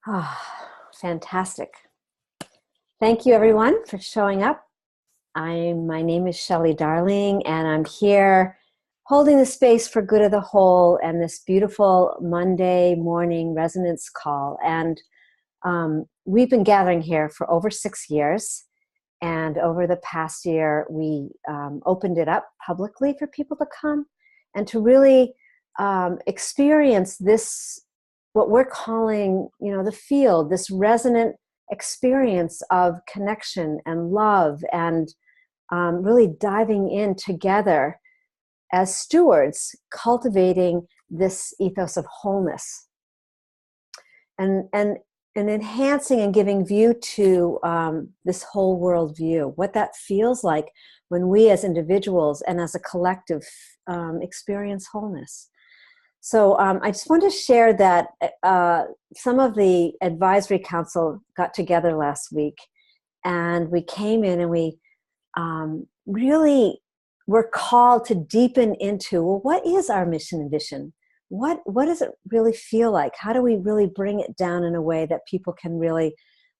Ah, fantastic. Thank you everyone for showing up. My name is Shelley Darling, and I'm here holding the space for good of the whole and this beautiful Monday morning resonance call. And we've been gathering here for over 6 years. And over the past year, we opened it up publicly for people to come and to really experience this, what we're calling, the field, this resonant experience of connection and love, and really diving in together as stewards, cultivating this ethos of wholeness and enhancing and giving view to this whole world view, what that feels like when we as individuals and as a collective experience wholeness. So I just want to share that some of the advisory council got together last week, and we came in and we really were called to deepen into, well, what is our mission and vision? What does it really feel like? How do we really bring it down in a way that people can really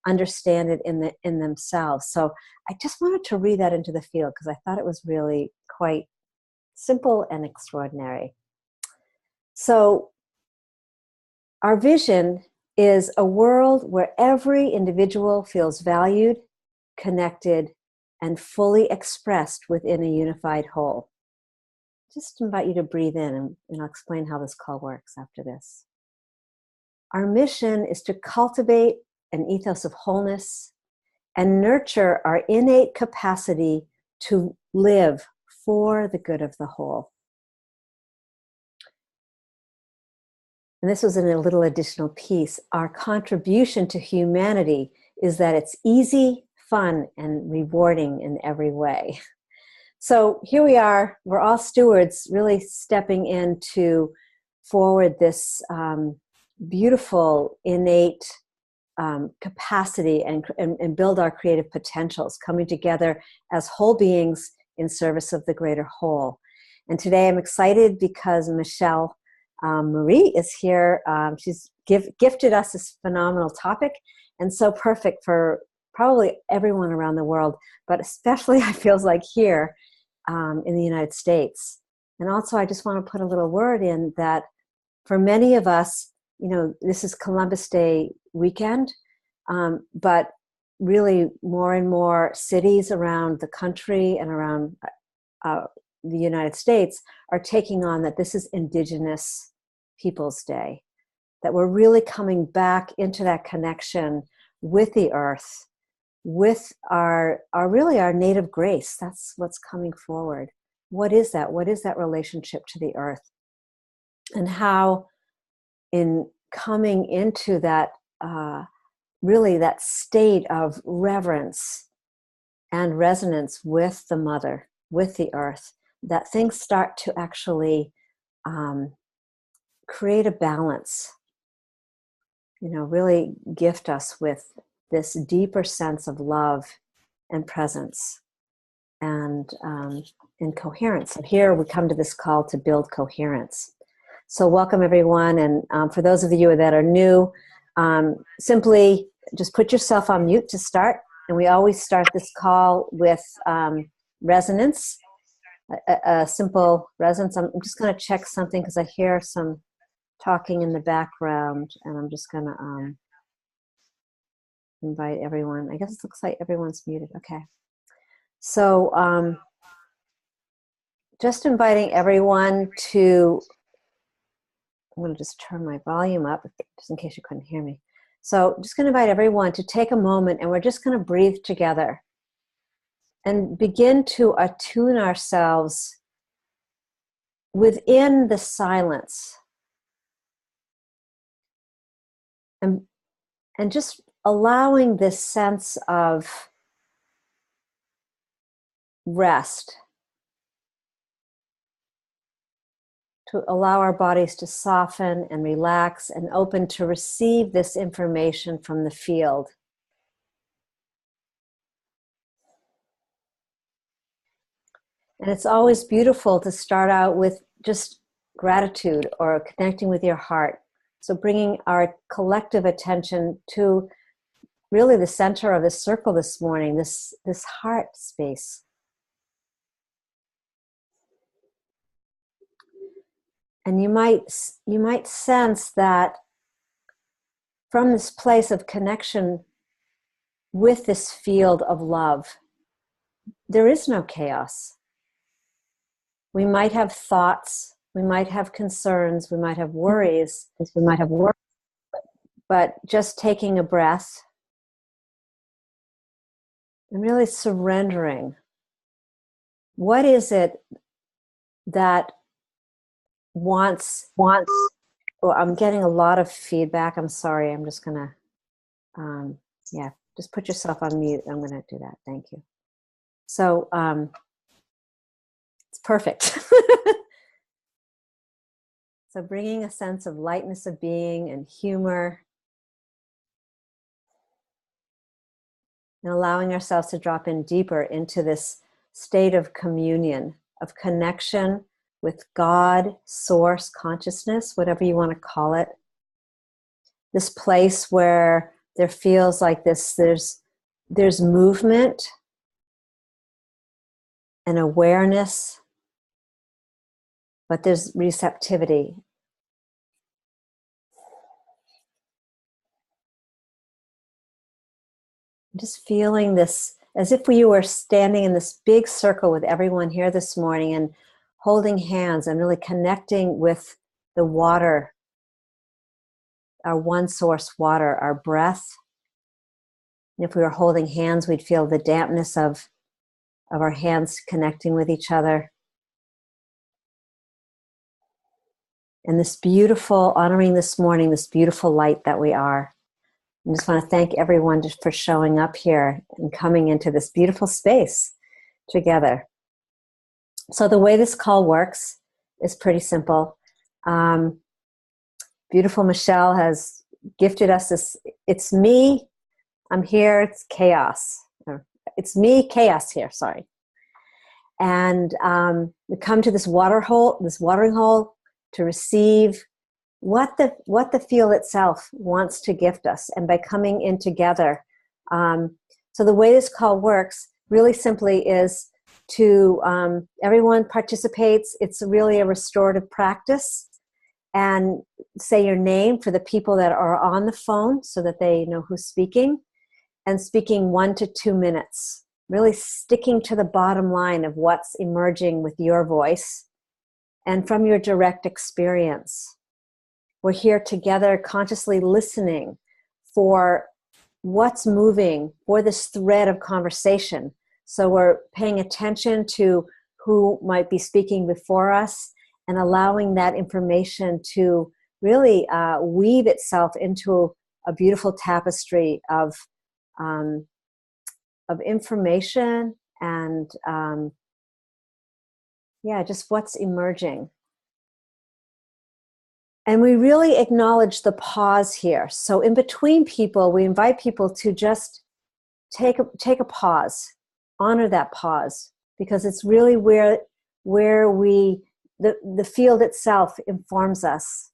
understand it in themselves? So I just wanted to read that into the field because I thought it was really quite simple and extraordinary. So our vision is a world where every individual feels valued, connected, and fully expressed within a unified whole. Just invite you to breathe in, and I'll explain how this call works after this. Our mission is to cultivate an ethos of wholeness and nurture our innate capacity to live for the good of the whole. And this was in a little additional piece. Our contribution to humanity is that it's easy, fun, and rewarding in every way. So here we are, we're all stewards really stepping in to forward this beautiful, innate capacity and build our creative potentials, coming together as whole beings in service of the greater whole. And today I'm excited because Michelle Marie is here. She's gifted us this phenomenal topic, and so perfect for probably everyone around the world, but especially I feels like here in the United States. And also I just want to put a little word in that for many of us, this is Columbus Day weekend, but really more and more cities around the country and around the United States are taking on that this is Indigenous Peoples Day, that we're really coming back into that connection with the earth, with our native grace. That's what's coming forward. What is that? What is that relationship to the earth? And how in coming into that, really that state of reverence and resonance with the mother, with the earth, that things start to actually create a balance, really gift us with this deeper sense of love and presence and coherence. And here we come to this call to build coherence. So welcome everyone. And for those of you that are new, simply just put yourself on mute to start. And we always start this call with resonance, a simple resonance. I'm just going to check something because I hear some talking in the background, and I'm just going to invite everyone. I guess it looks like everyone's muted. Okay. So just inviting everyone to, I'm going to just turn my volume up just in case you couldn't hear me. So just going to invite everyone to take a moment, and we're just going to breathe together and begin to attune ourselves within the silence. And just allowing this sense of rest, to allow our bodies to soften and relax and open to receive this information from the field. And it's always beautiful to start out with just gratitude or connecting with your heart. So bringing our collective attention to really the center of the circle this morning, this heart space. And you might sense that from this place of connection with this field of love, there is no chaos. We might have thoughts, we might have concerns, we might have worries, but just taking a breath and really surrendering. What is it that wants, oh, I'm getting a lot of feedback. I'm sorry. I'm just going to, just put yourself on mute. I'm going to do that. Thank you. So it's perfect. So bringing a sense of lightness of being and humor, and allowing ourselves to drop in deeper into this state of communion, of connection with God, source, consciousness, whatever you want to call it. This place where there feels like there's movement and awareness, but there's receptivity. Just feeling this as if you were standing in this big circle with everyone here this morning and holding hands and really connecting with the water, our one source water, our breath. And if we were holding hands, we'd feel the dampness of our hands connecting with each other. And this beautiful, honoring this morning, this beautiful light that we are. I just want to thank everyone just for showing up here and coming into this beautiful space together. So the way this call works is pretty simple. Beautiful Michelle has gifted us this, it's me, I'm here, it's chaos. It's me, chaos here, sorry. And we come to this watering hole to receive what the field itself wants to gift us, and by coming in together. So the way this call works really simply is to everyone participates. It's really a restorative practice, and say your name for the people that are on the phone so that they know who's speaking, and speaking 1 to 2 minutes, really sticking to the bottom line of what's emerging with your voice and from your direct experience. We're here together consciously listening for what's moving, for this thread of conversation. So we're paying attention to who might be speaking before us and allowing that information to really weave itself into a beautiful tapestry of information and just what's emerging. And we really acknowledge the pause here. So in between people, we invite people to just take a pause, honor that pause, because it's really where the field itself informs us.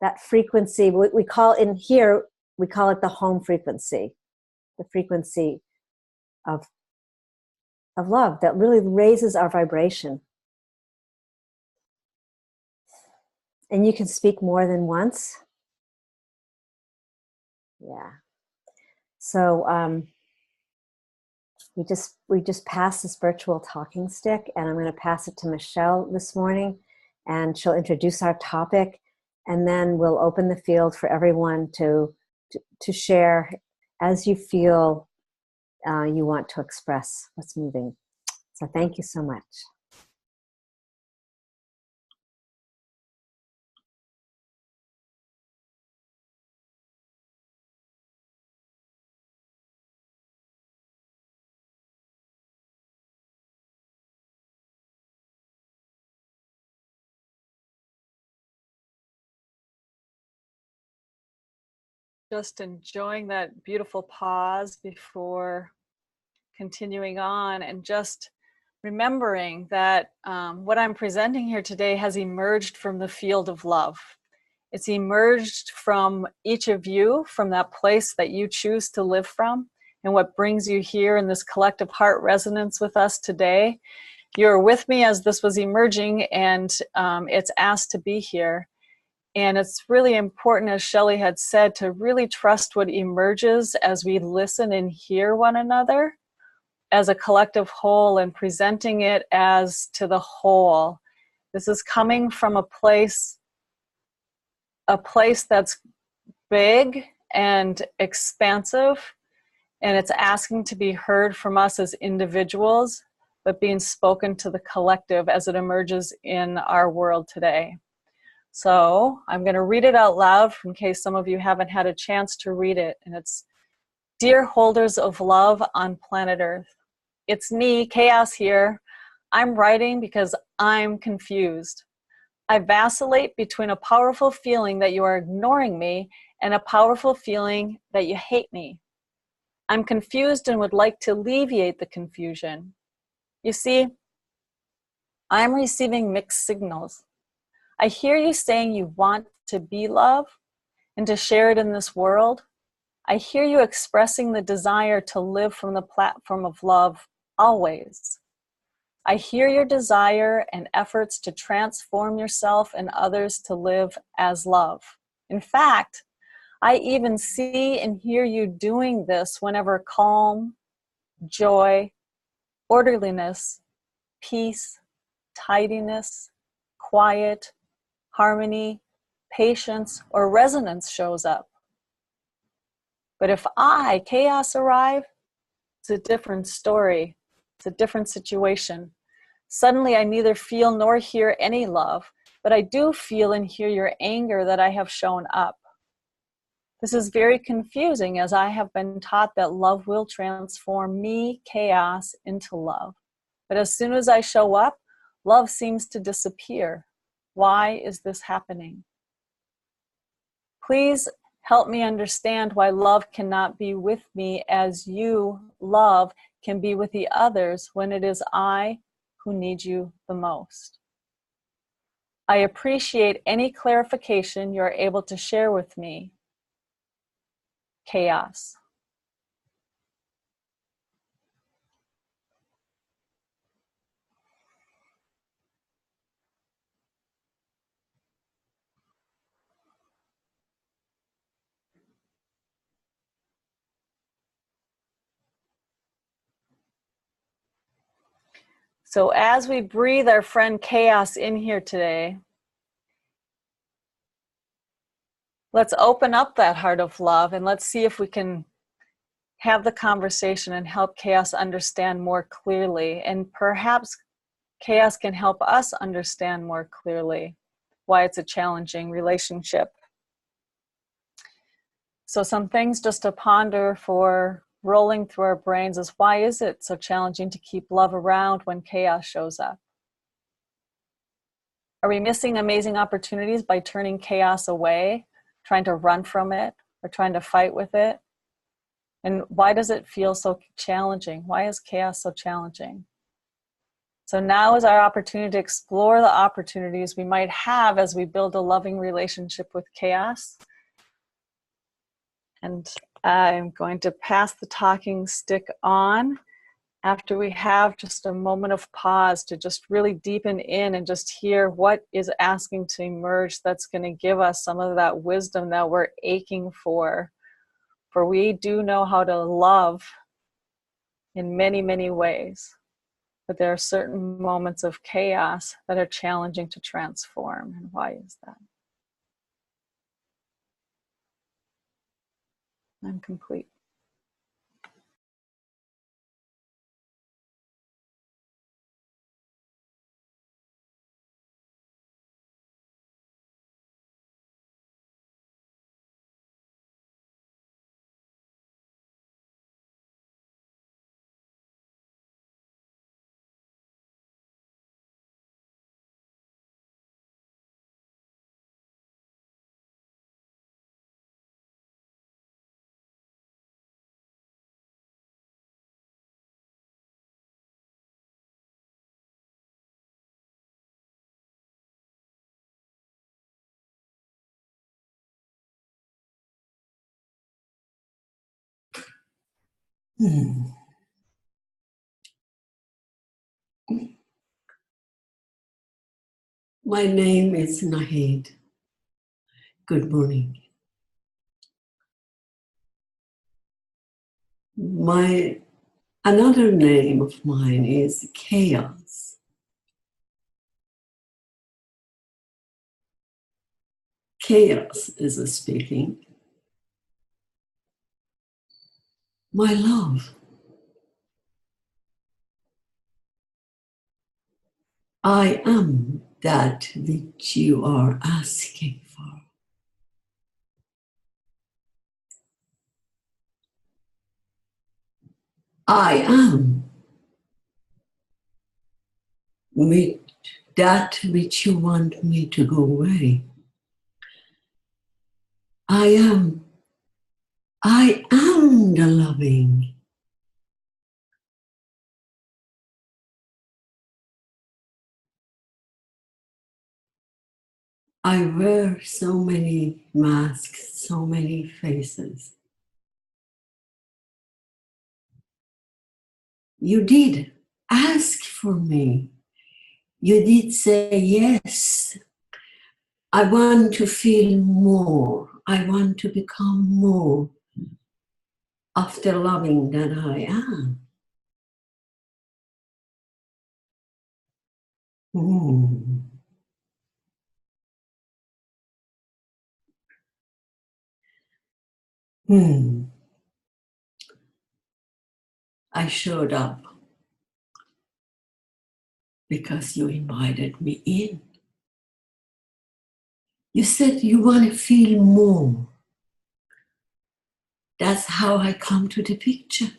That frequency, we call it the home frequency, the frequency of love that really raises our vibration. And you can speak more than once. Yeah. So we just passed this virtual talking stick, and I'm going to pass it to Michelle this morning, and she'll introduce our topic, and then we'll open the field for everyone to share as you feel you want to express what's moving. So thank you so much. Just enjoying that beautiful pause before continuing on, and just remembering that what I'm presenting here today has emerged from the field of love. It's emerged from each of you, from that place that you choose to live from, and what brings you here in this collective heart resonance with us today. You're with me as this was emerging, and it's asked to be here. And it's really important, as Shelley had said, to really trust what emerges as we listen and hear one another as a collective whole, and presenting it as to the whole. This is coming from a place that's big and expansive, and it's asking to be heard from us as individuals, but being spoken to the collective as it emerges in our world today. So I'm going to read it out loud in case some of you haven't had a chance to read it. And it's, Dear holders of love on planet Earth, it's me, Chaos, here. I'm writing because I'm confused. I vacillate between a powerful feeling that you are ignoring me and a powerful feeling that you hate me. I'm confused and would like to alleviate the confusion. You see, I'm receiving mixed signals. I hear you saying you want to be love and to share it in this world. I hear you expressing the desire to live from the platform of love always. I hear your desire and efforts to transform yourself and others to live as love. In fact, I even see and hear you doing this whenever calm, joy, orderliness, peace, tidiness, quiet, harmony, patience, or resonance shows up. But if I, Chaos, arrive, it's a different story. It's a different situation. Suddenly I neither feel nor hear any love, but I do feel and hear your anger that I have shown up. This is very confusing, as I have been taught that love will transform me, Chaos, into love. But as soon as I show up, love seems to disappear. Why is this happening? Please help me understand why love cannot be with me as you, love, can be with the others when it is I who need you the most. I appreciate any clarification you're able to share with me. Chaos. So as we breathe our friend Chaos in here today, let's open up that heart of love and let's see if we can have the conversation and help Chaos understand more clearly. And perhaps Chaos can help us understand more clearly why it's a challenging relationship. So some things just to ponder for rolling through our brains is, why is it so challenging to keep love around when chaos shows up? Are we missing amazing opportunities by turning chaos away, trying to run from it, or trying to fight with it? And why does it feel so challenging? Why is chaos so challenging? So now is our opportunity to explore the opportunities we might have as we build a loving relationship with chaos. And I'm going to pass the talking stick on after we have just a moment of pause to just really deepen in and just hear what is asking to emerge that's going to give us some of that wisdom that we're aching for. For we do know how to love in many, many ways. But there are certain moments of chaos that are challenging to transform. And why is that? I'm complete. Hmm. My name is Nahid. Good morning. Another name of mine is chaos. Chaos is speaking. My love, I am that which you are asking for. I am with that which you want me to go away. I am the loving. I wear so many masks, so many faces. You did ask for me. You did say, yes, I want to feel more. I want to become more of the loving that I am. Mm. Mm. I showed up because you invited me in. You said you want to feel more. That's how I come to the picture.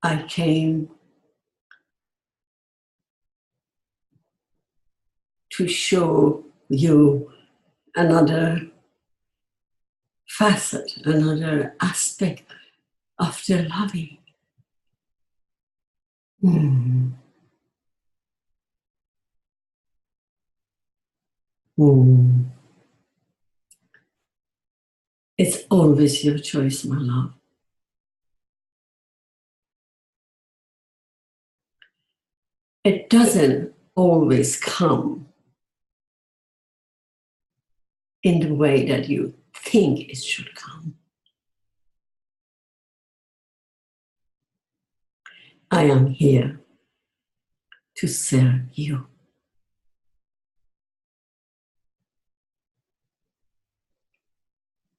I came to show you another facet, another aspect of the loving. Mm. Mm. It's always your choice, my love. It doesn't always come in the way that you think it should come. I am here to serve you.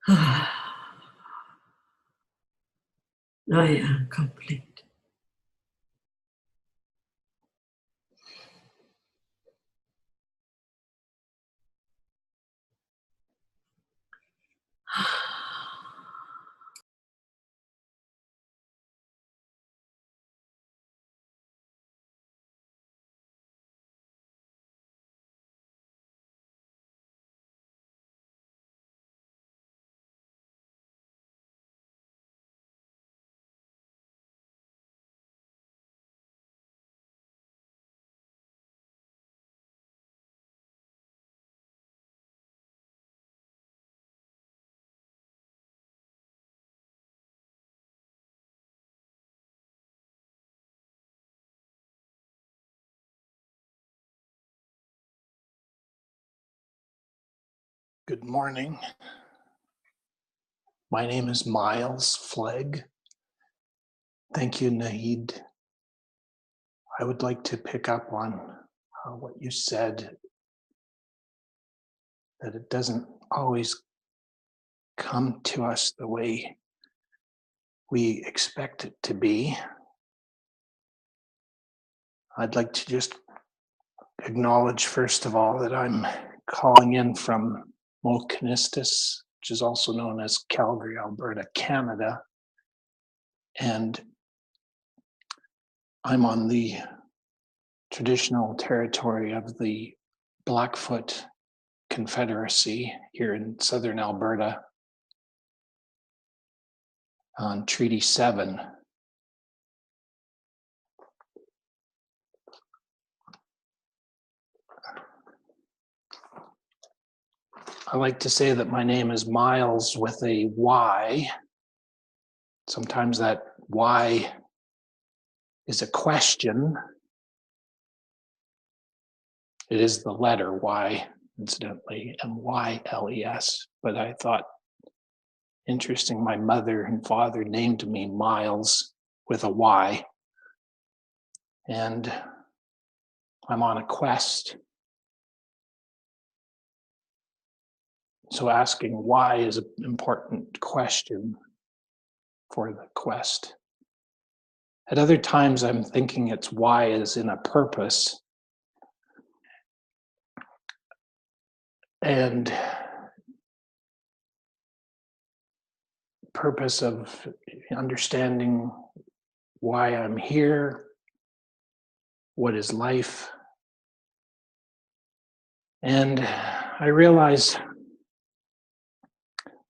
I am complete. Good morning. My name is Miles Flegg. Thank you, Nahid. I would like to pick up on what you said, that it doesn't always come to us the way we expect it to be. I'd like to just acknowledge, first of all, that I'm calling in from Mohkinstsis, which is also known as Calgary, Alberta, Canada. And I'm on the traditional territory of the Blackfoot Confederacy here in southern Alberta on Treaty 7. I like to say that my name is Miles with a Y. Sometimes that Y is a question. It is the letter Y, incidentally, M-Y-L-E-S. But I thought, interesting, my mother and father named me Miles with a Y. And I'm on a quest. So asking why is an important question for the quest. At other times, I'm thinking it's why as in a purpose. And purpose of understanding why I'm here, what is life. And I realize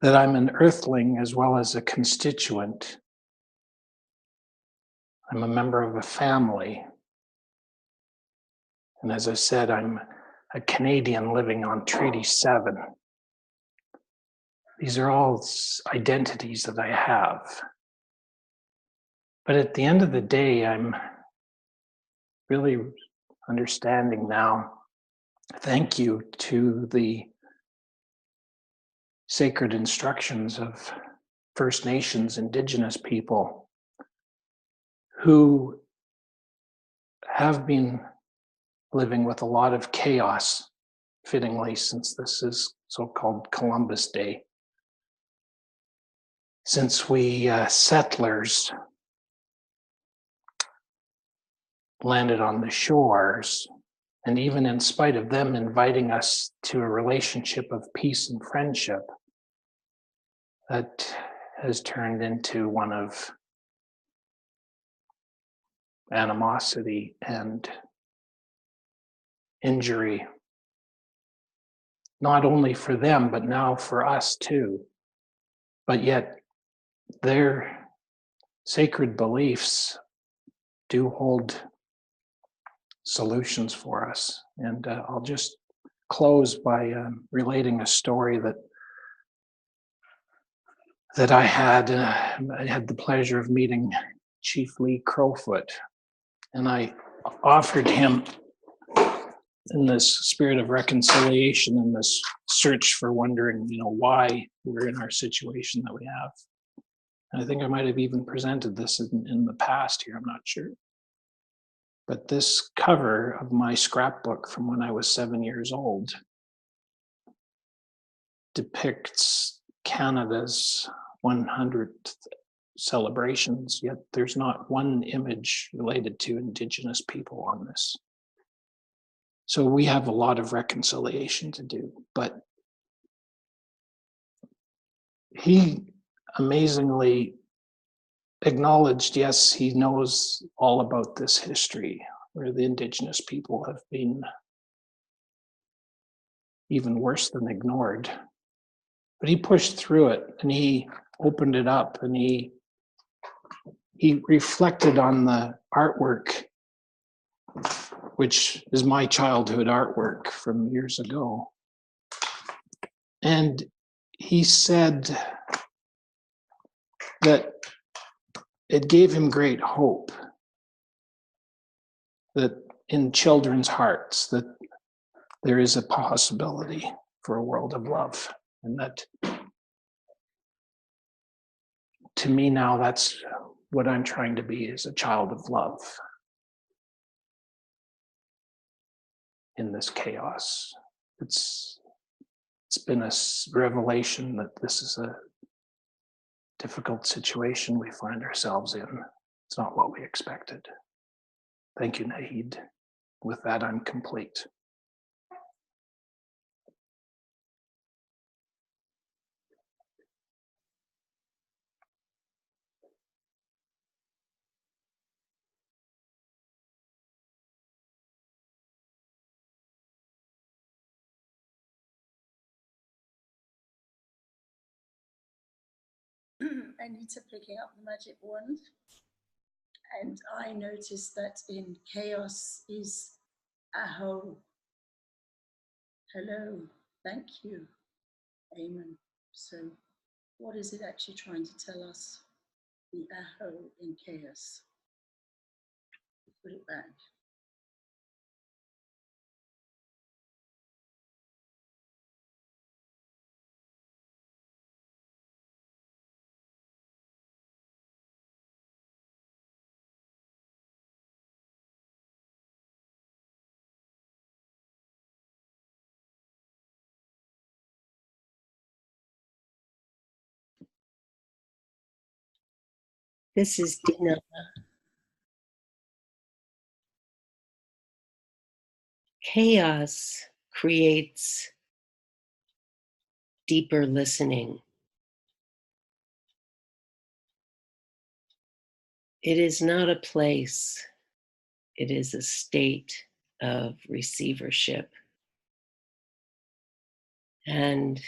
that I'm an earthling as well as a constituent. I'm a member of a family. And as I said, I'm a Canadian living on Treaty 7. These are all identities that I have. But at the end of the day, I'm really understanding now, thank you to the sacred instructions of First Nations, Indigenous people who have been living with a lot of chaos, fittingly, since this is so-called Columbus Day. Since we settlers landed on the shores, and even in spite of them inviting us to a relationship of peace and friendship, that has turned into one of animosity and injury, not only for them, but now for us too. But yet their sacred beliefs do hold solutions for us. And I'll just close by relating a story that I had the pleasure of meeting Chief Lee Crowfoot, and I offered him, in this spirit of reconciliation, in this search for wondering, why we're in our situation that we have. And I think I might have even presented this in the past here, I'm not sure. But this cover of my scrapbook from when I was 7 years old depicts Canada's 100th celebrations, yet there's not one image related to Indigenous people on this. So we have a lot of reconciliation to do, but he amazingly acknowledged, yes, he knows all about this history where the Indigenous people have been even worse than ignored. But he pushed through it and he opened it up and he reflected on the artwork, which is my childhood artwork from years ago. And he said that it gave him great hope that in children's hearts that there is a possibility for a world of love. And that, to me now, that's what I'm trying to be, is a child of love in this chaos. It's been a revelation that this is a difficult situation we find ourselves in. It's not what we expected. Thank you, Nahid. With that, I'm complete. Anita picking up the magic wand, and I noticed that in chaos is a whole. Hello, thank you. Amen. So what is it actually trying to tell us? The aho in chaos. Put it back. This is Dina. Chaos creates deeper listening. It is not a place, it is a state of receivership. And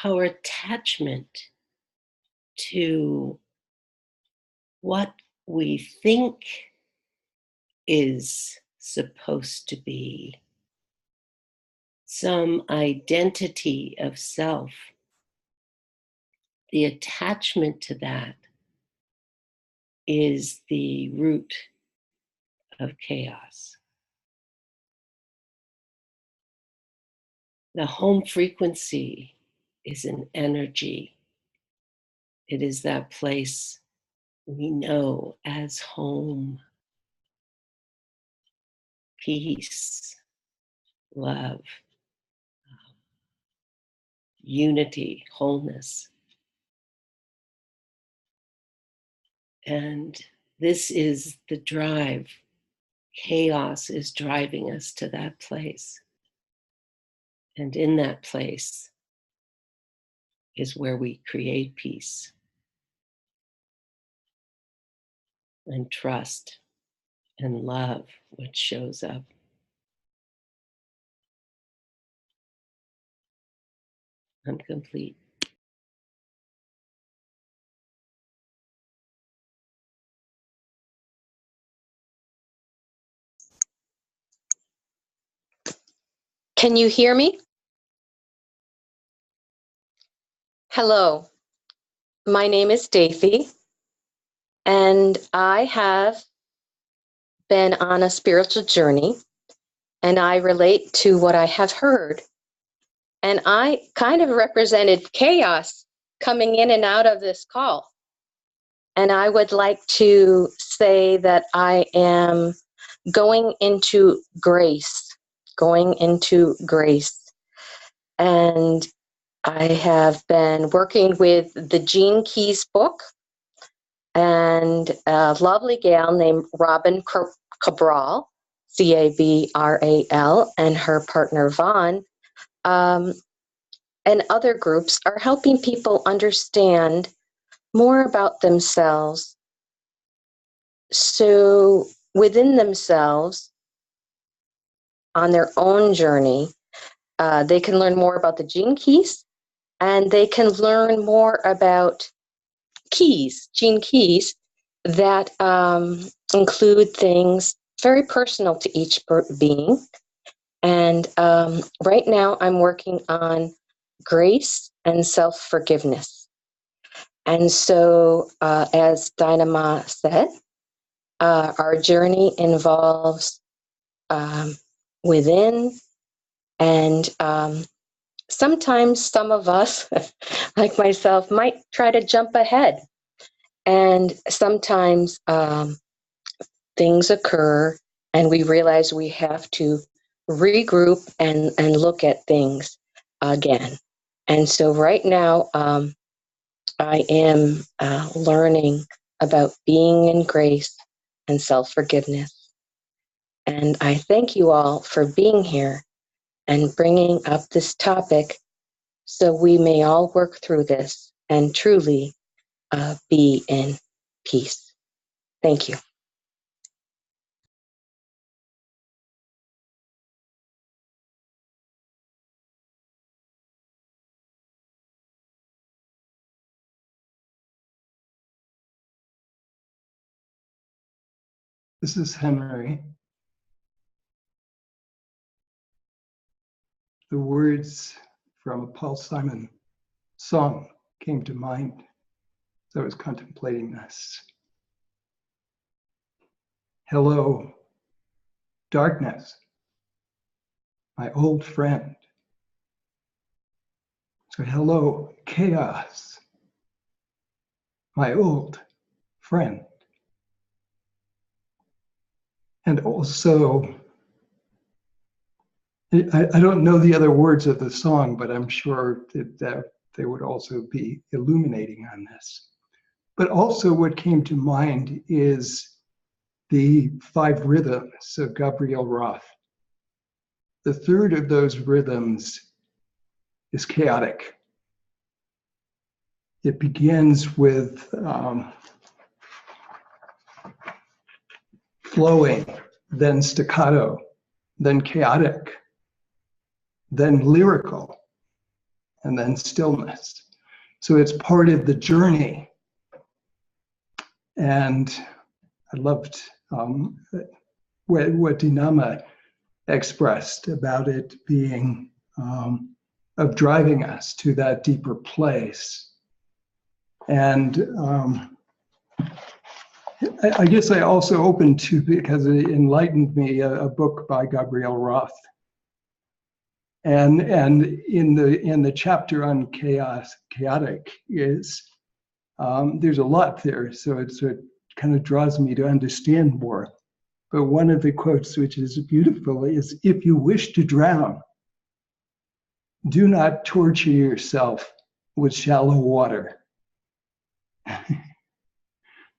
our attachment to what we think is supposed to be some identity of self, the attachment to that is the root of chaos. The home frequency is an energy. It is that place we know as home. Peace, love, unity, wholeness. And this is the drive. Chaos is driving us to that place. And in that place is where we create peace and trust and love, which shows up. I'm complete. Can you hear me? Hello, my name is Dathy, and I have been on a spiritual journey, and I relate to what I have heard. And I kind of represented chaos coming in and out of this call. And I would like to say that I am going into grace, going into grace. And I have been working with the Gene Keys book and a lovely gal named Robin Cabral, Cabral, and her partner Vaughn, and other groups are helping people understand more about themselves. So within themselves, on their own journey, they can learn more about the Gene Keys, and they can learn more about keys, Gene Keys, that include things very personal to each being. And right now I'm working on grace and self-forgiveness. And so, as Dynama said, our journey involves within, and sometimes some of us, like myself, might try to jump ahead. And sometimes things occur and we realize we have to regroup and look at things again. And so right now, I am learning about being in grace and self-forgiveness. And I thank you all for being here and bringing up this topic so we may all work through this and truly be in peace. Thank you. This is Henry. The words from a Paul Simon song came to mind as I was contemplating this. Hello, darkness, my old friend. So hello, chaos, my old friend. And also, I don't know the other words of the song, but I'm sure that they would also be illuminating on this. But also what came to mind is the 5 rhythms of Gabriel Roth. The third of those rhythms is chaotic. It begins with flowing, then staccato, then chaotic, then lyrical, and then stillness. So it's part of the journey. And I loved what Dinama expressed about it being of driving us to that deeper place. And I guess I also opened to, because it enlightened me, a book by Gabriel Roth. And in the chapter on chaotic is, there's a lot there, so it kind of draws me to understand more. But one of the quotes, which is beautiful, is, if you wish to drown, do not torture yourself with shallow water.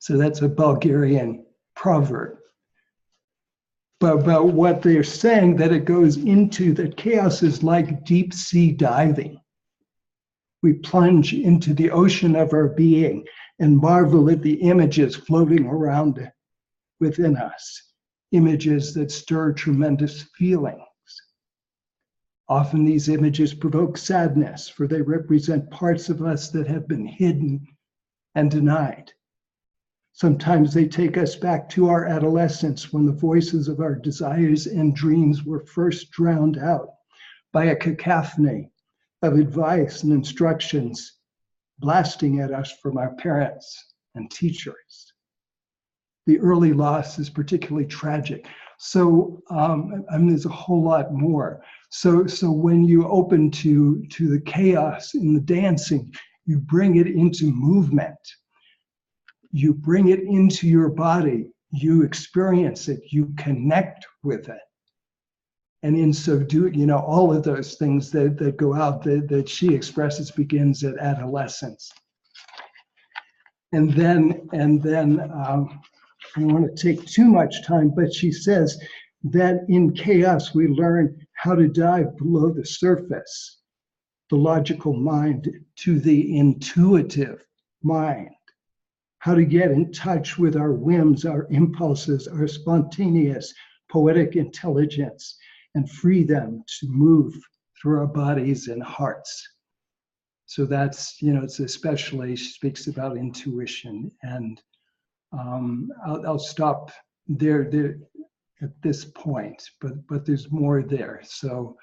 So that's a Bulgarian proverb. But what they're saying, that it goes into, that chaos is like deep sea diving. We plunge into the ocean of our being and marvel at the images floating around within us, images that stir tremendous feelings. Often these images provoke sadness, for they represent parts of us that have been hidden and denied. Sometimes they take us back to our adolescence, when the voices of our desires and dreams were first drowned out by a cacophony of advice and instructions blasting at us from our parents and teachers. The early loss is particularly tragic. So there's a whole lot more. So when you open to the chaos in the dancing, you bring it into movement. You bring it into your body. You experience it. You connect with it. And in so doing, all of those things that go out that she expresses begins at adolescence. And then I don't want to take too much time, but she says that in chaos, we learn how to dive below the surface, the logical mind, to the intuitive mind, how to get in touch with our whims, our impulses, our spontaneous poetic intelligence, and free them to move through our bodies and hearts. So that's, it's especially, she speaks about intuition. And I'll stop there at this point, but there's more there. So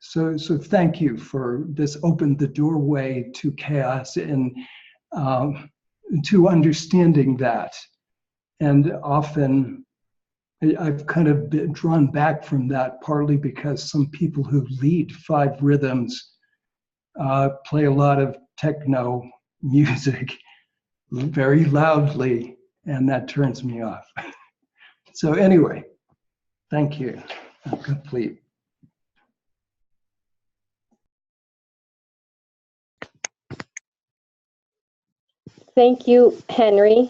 thank you for this, opened the doorway to chaos and to understanding that. And often I've kind of been drawn back from that, partly because some people who lead 5 rhythms play a lot of techno music very loudly, and that turns me off. So anyway, thank you. I'm complete. Thank you, Henry.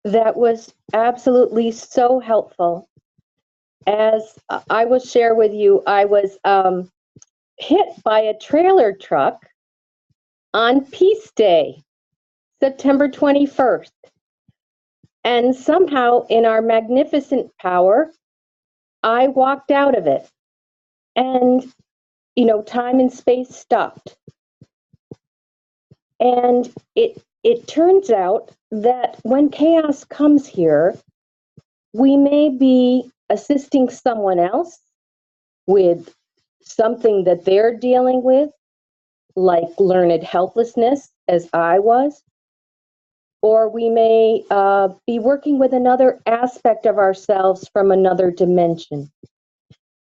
That was absolutely so helpful. As I will share with you, I was hit by a trailer truck on Peace Day, September 21st. And somehow, in our magnificent power, I walked out of it. And, time and space stopped. And it turns out that when chaos comes here, we may be assisting someone else with something that they're dealing with, like learned helplessness, as I was, or we may be working with another aspect of ourselves from another dimension.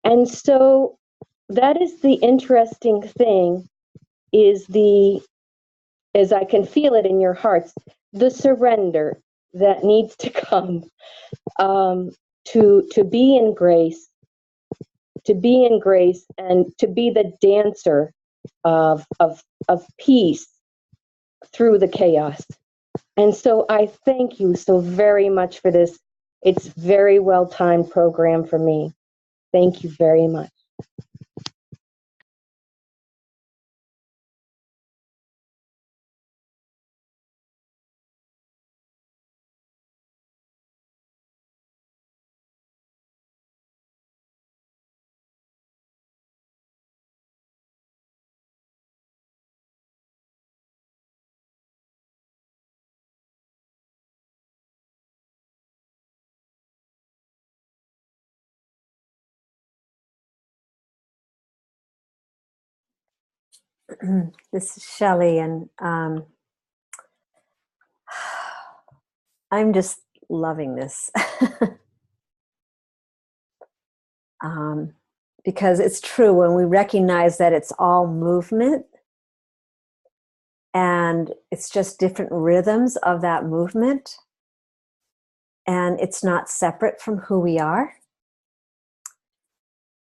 And so that is the interesting thing, is as I can feel it in your hearts, the surrender that needs to come, to be in grace, and to be the dancer of peace through the chaos. And so I thank you so very much for this. It's very well timed program for me. Thank you very much. This is Shelley, and I'm just loving this. Because it's true, when we recognize that it's all movement and it's just different rhythms of that movement, and it's not separate from who we are,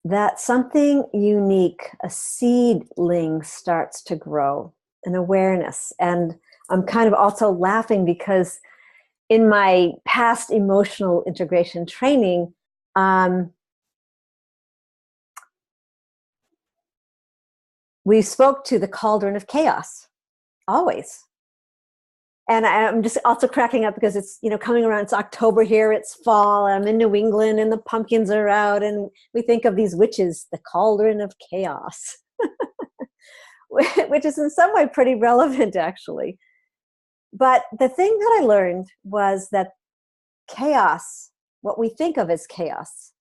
that something unique, a seedling, starts to grow, an awareness. And I'm kind of also laughing because in my past emotional integration training, we spoke to the cauldron of chaos, always. And I'm just also cracking up because it's, coming around, it's October here, it's fall, I'm in New England and the pumpkins are out, and we think of these witches, the cauldron of chaos, which is in some way pretty relevant, actually. But the thing that I learned was that chaos, what we think of as chaos,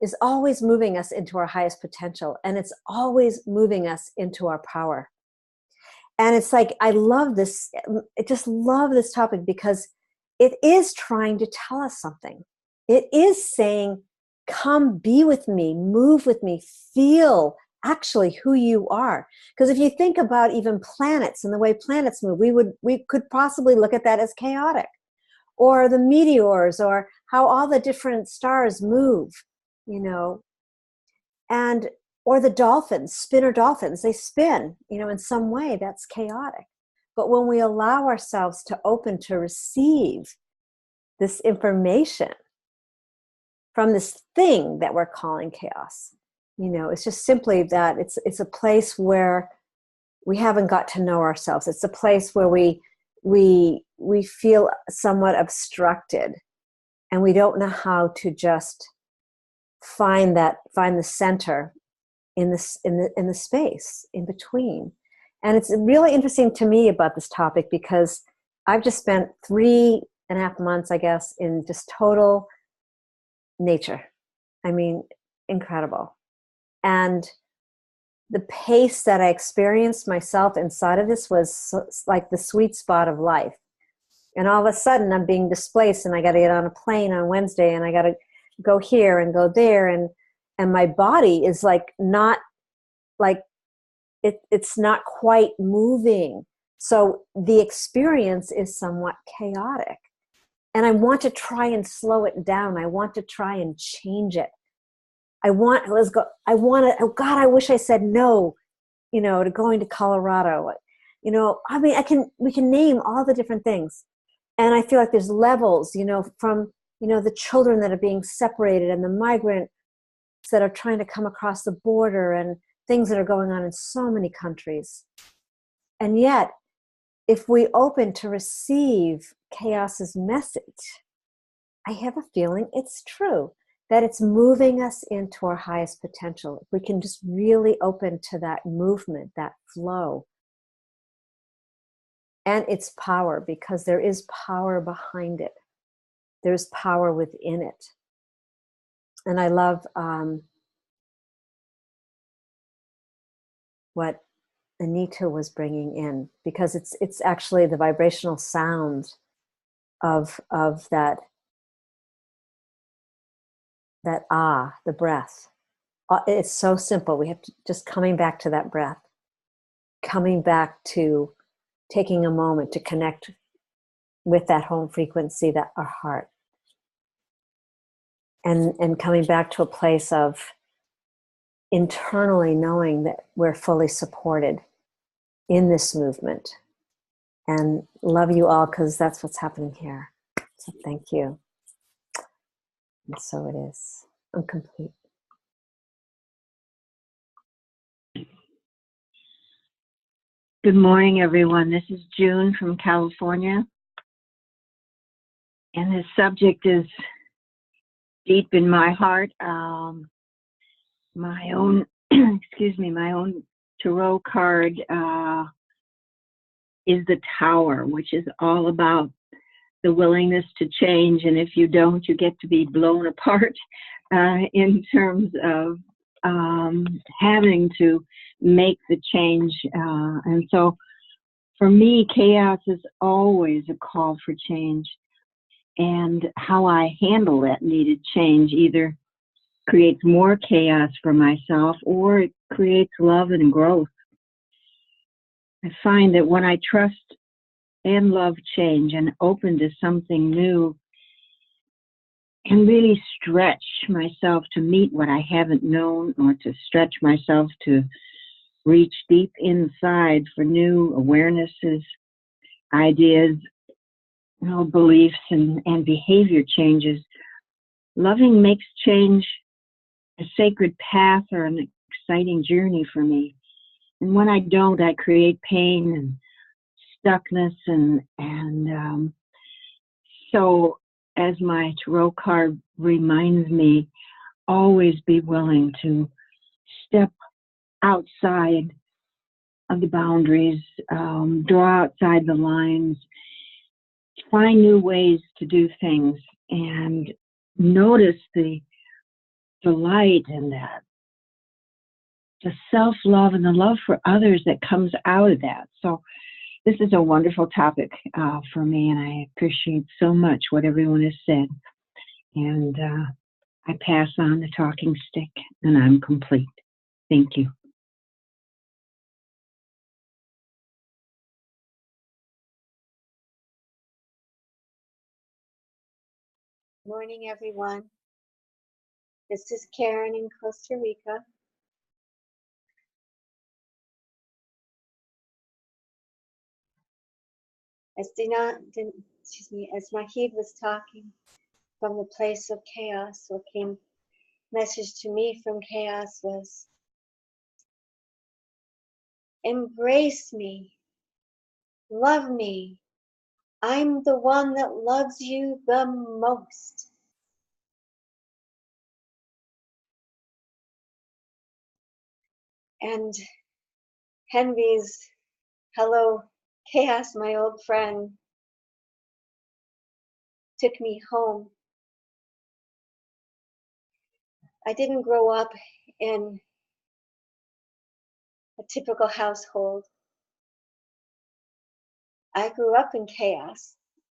is always moving us into our highest potential, and it's always moving us into our power. And it's like, I just love this topic because it is trying to tell us something. It is saying, come be with me, move with me, feel actually who you are. Because if you think about even planets and the way planets move, we could possibly look at that as chaotic. Or the meteors, or how all the different stars move, and or the dolphins, spinner dolphins, they spin, in some way that's chaotic. But when we allow ourselves to open to receive this information from this thing that we're calling chaos, it's just simply that it's a place where we haven't got to know ourselves. It's a place where we feel somewhat obstructed, and we don't know how to just find the center in the space in between. And it's really interesting to me about this topic because I've just spent 3.5 months, I guess, in just total nature. I mean, incredible. And the pace that I experienced myself inside of this was like the sweet spot of life. And all of a sudden I'm being displaced, and I got to get on a plane on Wednesday, and I got to go here and go there, and my body is like not like it's not quite moving. So the experience is somewhat chaotic, and I want to try and slow it down. I want to try and change it. I wish I said no, to going to Colorado. We can name all the different things. And I feel like there's levels, from, the children that are being separated, and the migrants that are trying to come across the border, and things that are going on in so many countries. And yet, if we open to receive chaos's message, I have a feeling it's true, that it's moving us into our highest potential. If we can just really open to that movement, that flow, and its power, because there is power behind it. There's power within it. And I love what Anita was bringing in, because it's actually the vibrational sound of that the breath. It's so simple. We have to just coming back to that breath, coming back to taking a moment to connect with that home frequency, that our heart, and coming back to a place of internally knowing that we're fully supported in this movement. And love you all, because that's what's happening here. So thank you. And so it is. I'm complete. Good morning, everyone. This is June from California. And this subject is deep in my heart. My own, my own tarot card is the Tower, which is all about the willingness to change. And if you don't, you get to be blown apart in terms of having to make the change. And so for me, chaos is always a call for change. And how I handle that needed change either creates more chaos for myself or it creates love and growth. I find that when I trust and love change and open to something new and really stretch myself to meet what I haven't known, or to stretch myself to reach deep inside for new awarenesses, ideas, beliefs and behavior changes, loving makes change a sacred path or an exciting journey for me. And when I don't, I create pain and stuckness, and so as my tarot card reminds me, always be willing to step outside of the boundaries, draw outside the lines, find new ways to do things, and notice the delight and the self-love and the love for others that comes out of that. So this is a wonderful topic for me, and I appreciate so much what everyone has said. And I pass on the talking stick, and I'm complete. Thank you. Morning, everyone. This is Karen in Costa Rica. As Mahid was talking from the place of chaos, what came message to me from chaos was, embrace me, love me. I'm the one that loves you the most. And Henry's, hello, chaos, my old friend, took me home. I didn't grow up in a typical household. I grew up in chaos.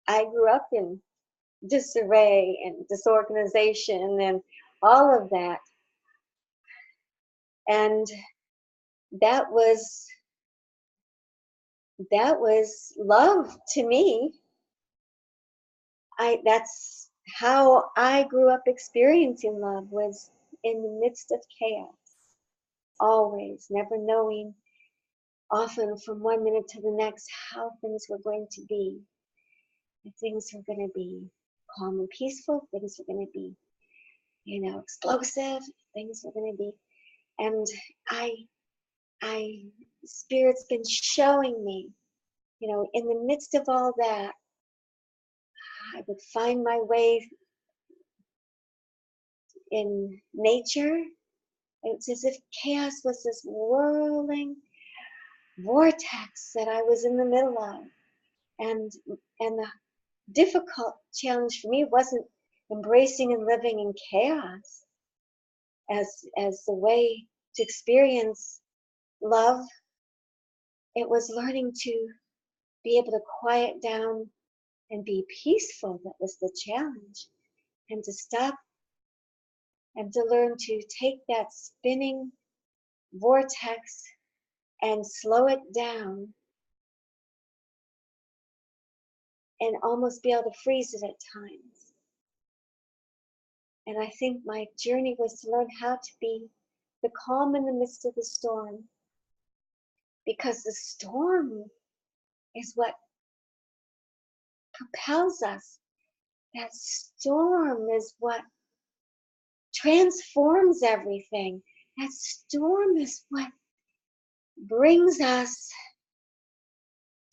I grew up in disarray and disorganization and all of that. And that was love to me. That's how I grew up experiencing love, was in the midst of chaos. Always, never knowing, often from one minute to the next, how things were going to be. If things were going to be calm and peaceful, things were going to be, explosive, things were going to be. And Spirit's been showing me, in the midst of all that, I would find my way in nature. It's as if chaos was this whirling vortex that I was in the middle of. And the difficult challenge for me wasn't embracing and living in chaos as the way to experience love it was learning to be able to quiet down and be peaceful that was the challenge. And to stop and to learn to take that spinning vortex and slow it down and almost be able to freeze it at times. And I think my journey was to learn how to be the calm in the midst of the storm, because the storm is what propels us. That storm is what transforms everything. That storm is what brings us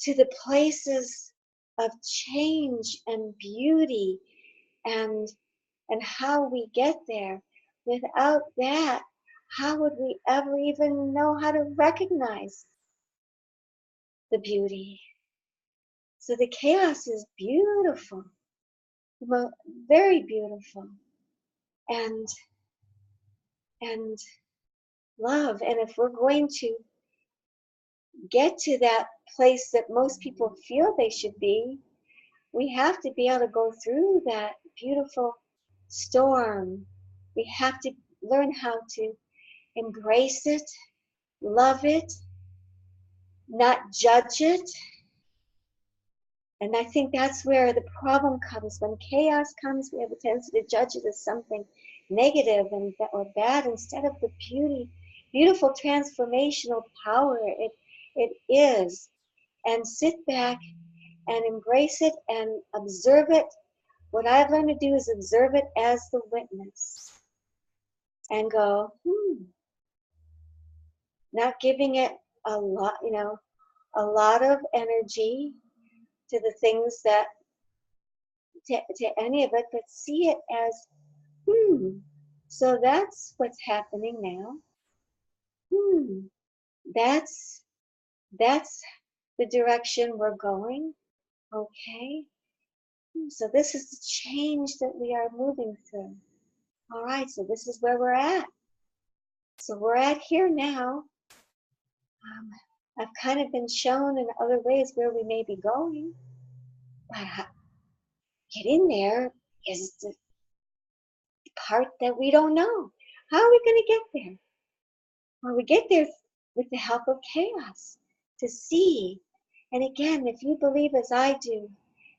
to the places of change and beauty, and how we get there. Without that, how would we ever even know how to recognize the beauty? So the chaos is beautiful, very beautiful, and love. And if we're going to get to that place that most people feel they should be, we have to be able to go through that beautiful storm. We have to learn how to embrace it, love it, not judge it. And I think that's where the problem comes. When chaos comes, we have a tendency to judge it as something negative or bad, instead of the beautiful transformational power it is. And sit back and embrace it and observe it. What I've learned to do is observe it as the witness and go, not giving it a lot of energy to the things that, to any of it, but see it as, so that's what's happening now. That's the direction we're going. Okay. So this is the change that we are moving through. All right, so this is where we're at. So we're at here now. I've kind of been shown in other ways where we may be going. But getting there is the part that we don't know. How are we going to get there? Well, we get there with the help of chaos, to see. And again, if you believe as I do,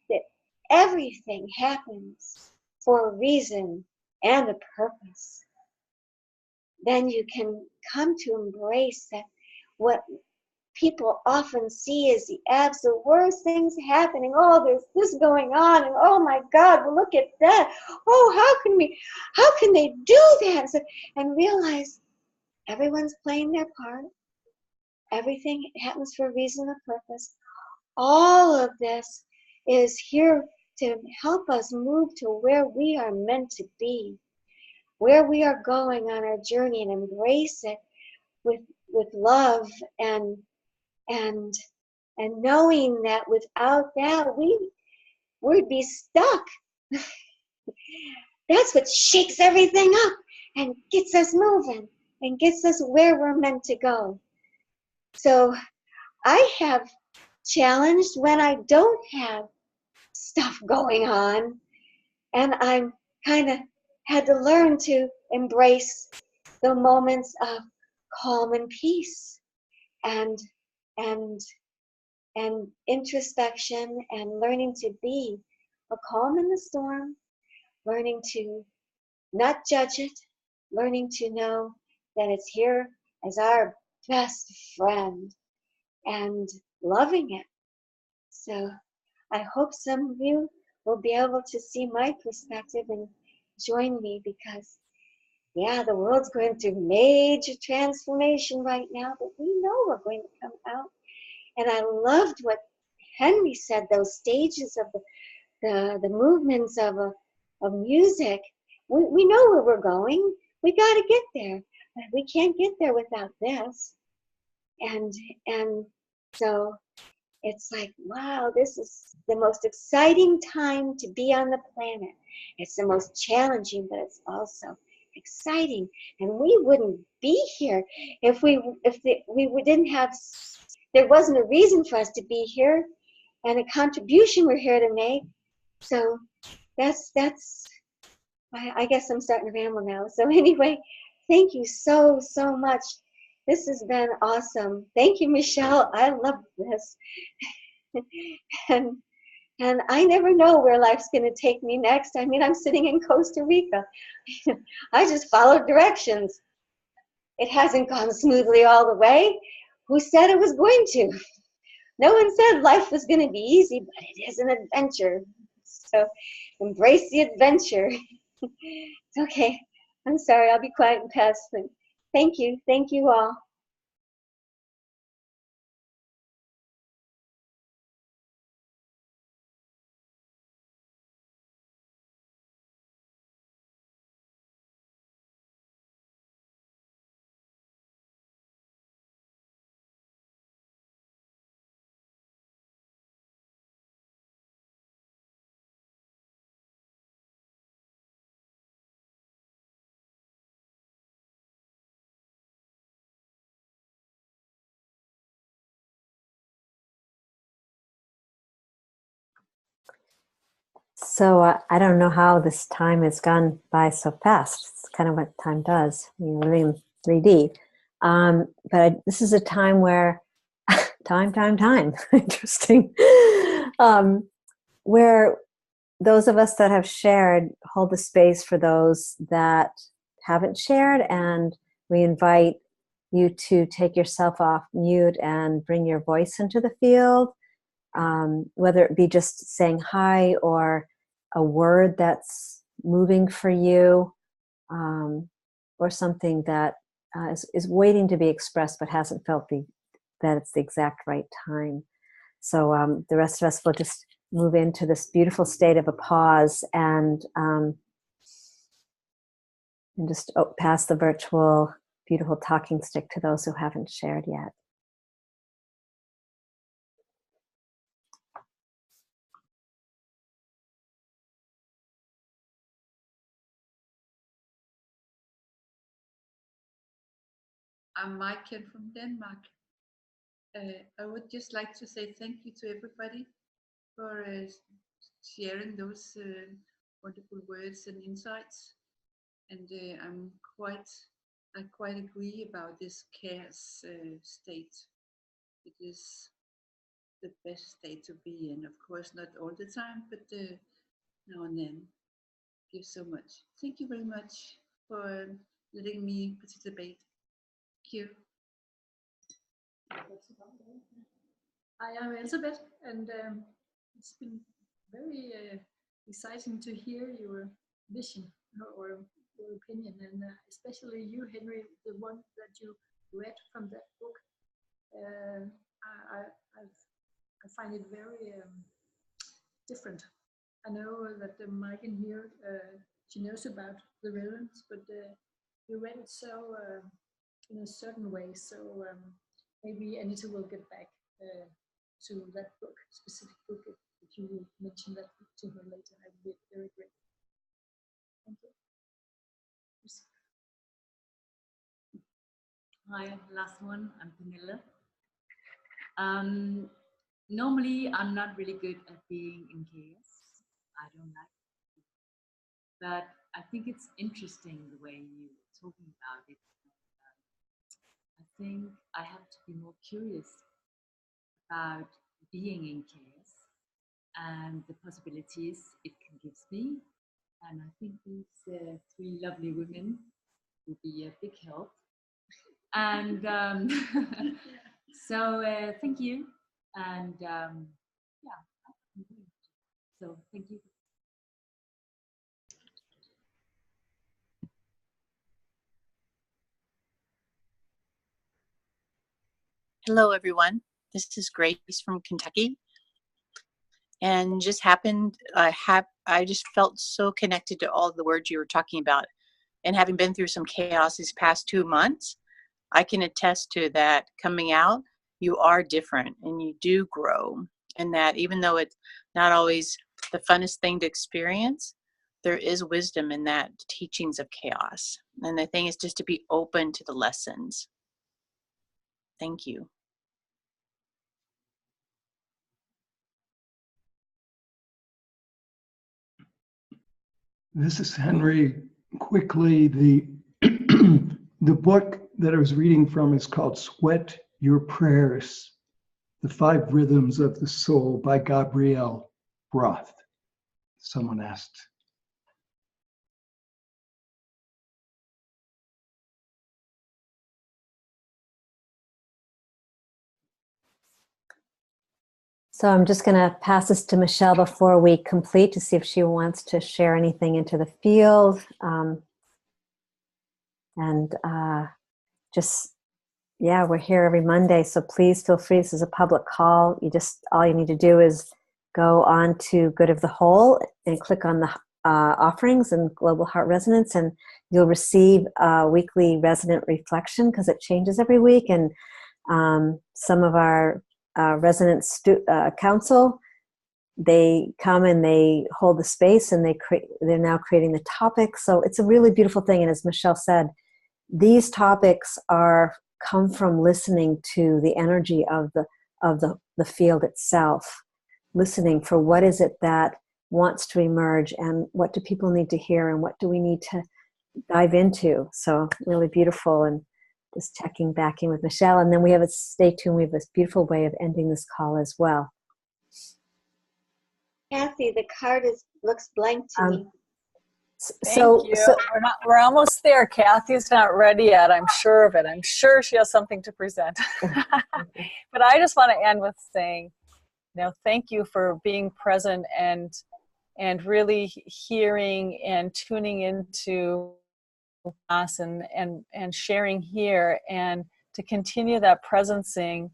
that everything happens for a reason and a purpose, then you can come to embrace that what people often see as the absolute worst things happening. Oh, there's this going on, and oh my God, well, look at that. Oh, how can they do that? And realize everyone's playing their part. Everything happens for a reason and purpose. All of this is here to help us move to where we are meant to be, where we are going on our journey, and embrace it with love and knowing that without that we'd be stuck. That's what shakes everything up and gets us moving and gets us where we're meant to go. So I have challenged when I don't have stuff going on, and I'm kind of had to learn to embrace the moments of calm and peace and introspection, and learning to be a calm in the storm, learning to not judge it, learning to know that it's here as our best friend, and loving it. So I hope some of you will be able to see my perspective and join me, because the world's going through major transformation right now, but we know we're going to come out. And I loved what Henry said, those stages of the movements of music. We know where we're going. We got to get there. But we can't get there without this. And so it's like, wow, this is the most exciting time to be on the planet. It's the most challenging, but it's also exciting. And we wouldn't be here if we didn't have there wasn't a reason for us to be here and a contribution we're here to make. So that's I guess I'm starting to ramble now. So anyway, thank you so much. This has been awesome. Thank you, Michelle. I love this. And I never know where life's going to take me next. I mean, I'm sitting in Costa Rica. I just followed directions. It hasn't gone smoothly all the way. Who said it was going to? No one said life was going to be easy, but it is an adventure. So embrace the adventure. Okay, I'm sorry, I'll be quiet and pass. Thank you all. So I don't know how this time has gone by so fast. It's kind of what time does. You're living in 3D. This is a time where, time, interesting, where those of us that have shared hold the space for those that haven't shared, and we invite you to take yourself off mute and bring your voice into the field, whether it be just saying hi or a word that's moving for you, or something that is waiting to be expressed but hasn't felt that it's the exact right time. So the rest of us will just move into this beautiful state of a pause and just pass the virtual beautiful talking stick to those who haven't shared yet. I'm Michael from Denmark. I would just like to say thank you to everybody for sharing those wonderful words and insights. And I quite agree about this chaos state. It is the best state to be in. Of course, not all the time, but now and then. Gives so much. Thank you very much for letting me participate. Thank you. I am Elizabeth, and it's been very exciting to hear your vision or your opinion, and especially you, Henry, the one that you read from that book. I find it very different. I know that Mike in here, she knows about the relevance, but you read it so in a certain way, so maybe Anita will get back to that book, specific book, if you will mention that to her later. I would be very grateful. Thank you. Hi, last one, I'm Pamela. Normally, I'm not really good at being in chaos. I don't like it. But I think it's interesting the way you're talking about it. I think I have to be more curious about being in chaos and the possibilities it can give me. And I think these three lovely women will be a big help. And so thank you. And yeah, so thank you. Hello, everyone. This is Grace from Kentucky. And just happened, I just felt so connected to all the words you were talking about. And having been through some chaos these past 2 months, I can attest to that coming out, you are different and you do grow. And that even though it's not always the funnest thing to experience, there is wisdom in that teachings of chaos. And the thing is just to be open to the lessons. Thank you. This is Henry. Quickly, the the book that I was reading from is called Sweat Your Prayers, The 5 Rhythms of the Soul by Gabrielle Roth. Someone asked. So I'm just going to pass this to Michelle before we complete to see if she wants to share anything into the field. Yeah, we're here every Monday, so please feel free. This is a public call. All you need to do is go on to Good of the Whole and click on the offerings and Global Heart Resonance, and you'll receive a weekly resonant reflection because it changes every week. And some of our resident council, they come and they hold the space, and they're now creating the topics. So it's a really beautiful thing. And as Michelle said, these topics come from listening to the energy of the field itself, listening for what is it that wants to emerge, and what do people need to hear, and what do we need to dive into. So really beautiful. And just checking back in with Michelle, and then stay tuned. We have this beautiful way of ending this call as well. Kathy, the card looks blank to me. Thank you. We're almost there. Kathy's not ready yet. I'm sure of it. I'm sure she has something to present. But I just want to end with saying, thank you for being present and really hearing and tuning into us and sharing here, and to continue that presencing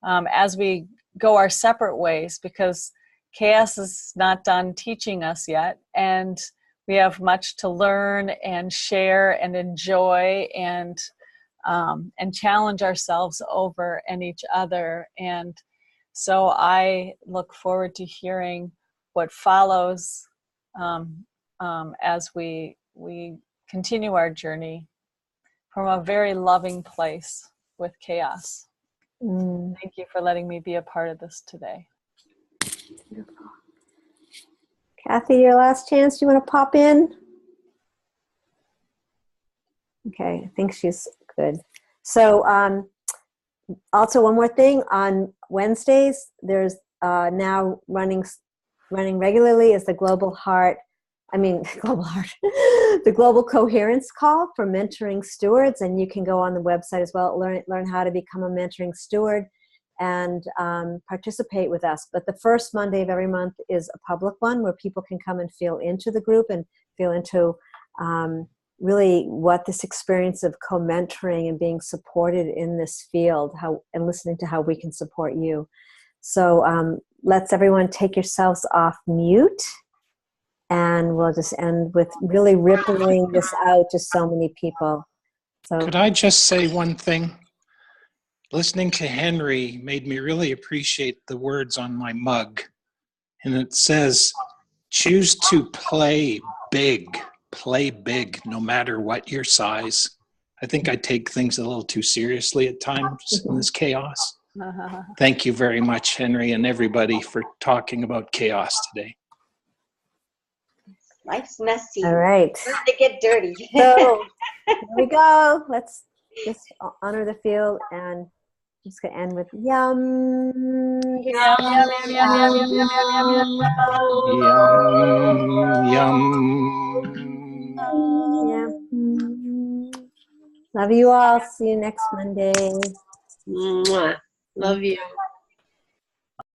as we go our separate ways, because chaos is not done teaching us yet, and we have much to learn and share and enjoy and challenge ourselves over and each other. And so I look forward to hearing what follows as we continue our journey from a very loving place with chaos. Thank you for letting me be a part of this today. Beautiful. Kathy, your last chance. Do you want to pop in? Okay, I think she's good. So also one more thing, on Wednesdays, there's now running regularly is the the Global Coherence Call for mentoring stewards, and you can go on the website as well, learn how to become a mentoring steward and participate with us. But the first Monday of every month is a public one where people can come and feel into the group and feel into really what this experience of co-mentoring and being supported in this field, and listening to how we can support you. So let's everyone take yourselves off mute, and we'll just end with really rippling this out to so many people. So could I just say one thing? Listening to Henry made me really appreciate the words on my mug. And it says, choose to play big, no matter what your size. I think I take things a little too seriously at times in this chaos. Thank you very much, Henry, and everybody for talking about chaos today. Life's messy. All right. Learn to get dirty. So here we go. Let's just honor the field, and I'm just going to end with yum. Yum, yum, yum, yum, yum, yum, yum, yum, yum. Love you all. See you next Monday. Mwah. Love you.